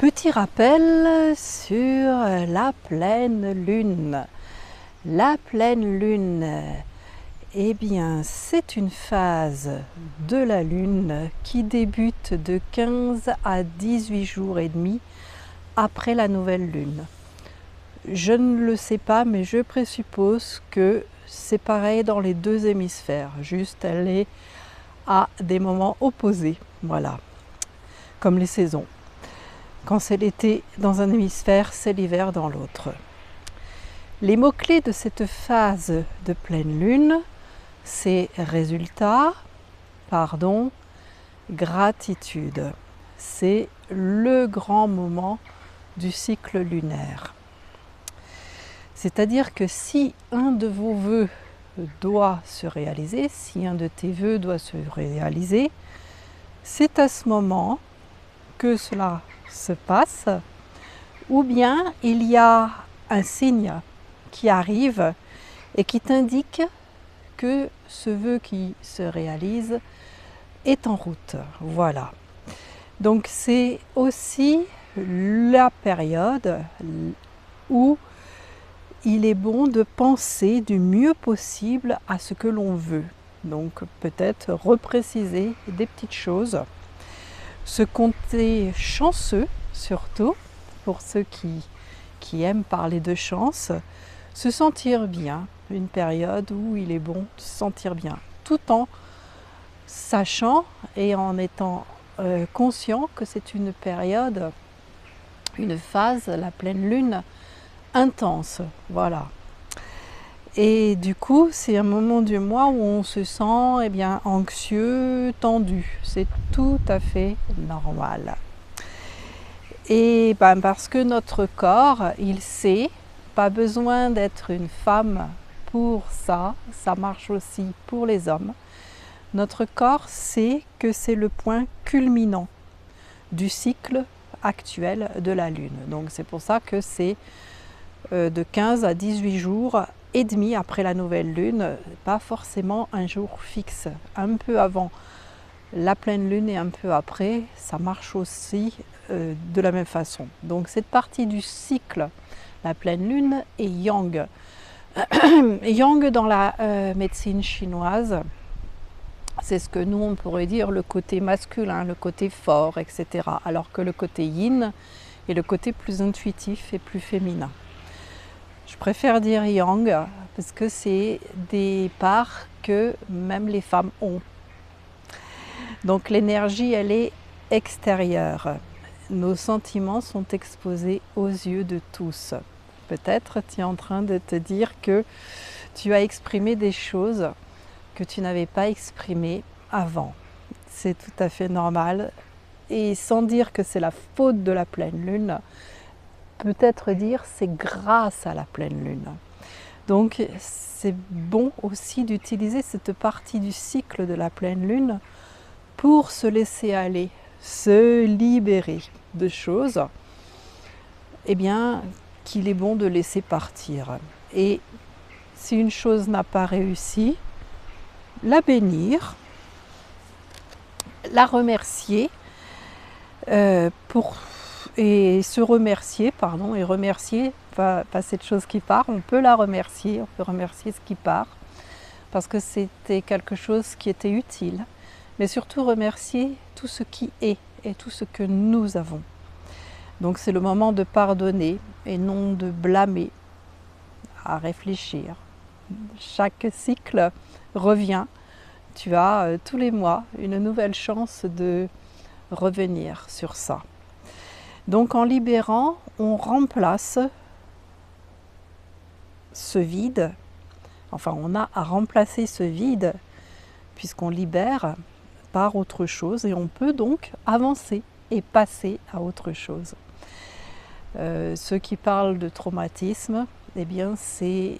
Petit rappel sur la pleine lune. La pleine lune, eh bien, c'est une phase de la lune qui débute de 15 à 18 jours et demi après la nouvelle lune. Je ne le sais pas, mais je présuppose que c'est pareil dans les deux hémisphères, juste elle est à des moments opposés, voilà, comme les saisons. Quand c'est l'été dans un hémisphère, c'est l'hiver dans l'autre. Les mots-clés de cette phase de pleine lune, c'est résultat, pardon, gratitude. C'est le grand moment du cycle lunaire. C'est-à-dire que si un de vos vœux doit se réaliser, si un de tes vœux doit se réaliser, c'est à ce moment que cela se passe, ou bien il y a un signe qui arrive et qui t'indique que ce vœu qui se réalise est en route. Voilà. Donc c'est aussi la période où il est bon de penser du mieux possible à ce que l'on veut. Donc peut-être repréciser des petites choses, se compter chanceux surtout, pour ceux qui aiment parler de chance, se sentir bien, une période où il est bon de se sentir bien, tout en sachant et en étant conscient que c'est une période, une phase, la pleine lune, intense, voilà. Et du coup, c'est un moment du mois où on se sent anxieux, tendu. C'est tout à fait normal. Et parce que notre corps, il sait, pas besoin d'être une femme pour ça, ça marche aussi pour les hommes. Notre corps sait que c'est le point culminant du cycle actuel de la Lune. Donc c'est pour ça que c'est de 15 à 18 jours et demi après la nouvelle lune, pas forcément un jour fixe. Un peu avant la pleine lune et un peu après, ça marche aussi de la même façon. Donc cette partie du cycle, la pleine lune, est yang. Yang dans la médecine chinoise, c'est ce que nous on pourrait dire le côté masculin, le côté fort, etc. Alors que le côté yin est le côté plus intuitif et plus féminin. Je préfère dire yang parce que c'est des parts que même les femmes ont. Donc l'énergie, elle est extérieure. Nos sentiments sont exposés aux yeux de tous. Peut-être tu es en train de te dire que tu as exprimé des choses que tu n'avais pas exprimées avant. C'est tout à fait normal. Et sans dire que c'est la faute de la pleine lune, peut-être dire c'est grâce à la pleine lune. Donc c'est bon aussi d'utiliser cette partie du cycle de la pleine lune pour se laisser aller, se libérer de choses qu'il est bon de laisser partir. Et si une chose n'a pas réussi, la bénir, la remercier et se remercier, et remercier, pas cette chose qui part, on peut la remercier, on peut remercier ce qui part, parce que c'était quelque chose qui était utile, mais surtout remercier tout ce qui est et tout ce que nous avons. Donc c'est le moment de pardonner et non de blâmer, à réfléchir. Chaque cycle revient, tu as tous les mois une nouvelle chance de revenir sur ça. Donc en libérant, on remplace ce vide, on a à remplacer ce vide puisqu'on libère par autre chose et on peut donc avancer et passer à autre chose. Ceux qui parlent de traumatisme, c'est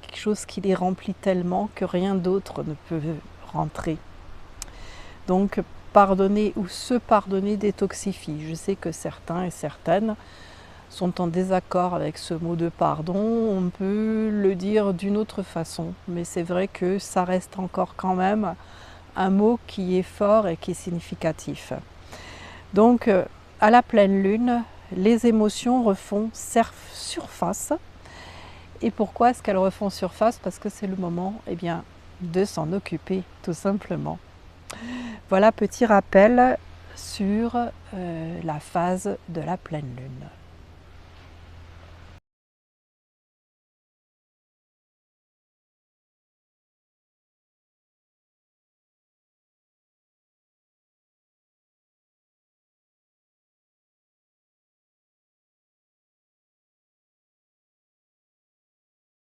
quelque chose qui les remplit tellement que rien d'autre ne peut rentrer. Donc pardonner ou se pardonner détoxifie. Je sais que certains et certaines sont en désaccord avec ce mot de pardon. On peut le dire d'une autre façon, mais c'est vrai que ça reste encore quand même un mot qui est fort et qui est significatif. Donc à la pleine lune, les émotions refont surface. Et pourquoi est-ce qu'elles refont surface? Parce que c'est le moment de s'en occuper, tout simplement. Voilà, petit rappel sur la phase de la pleine lune.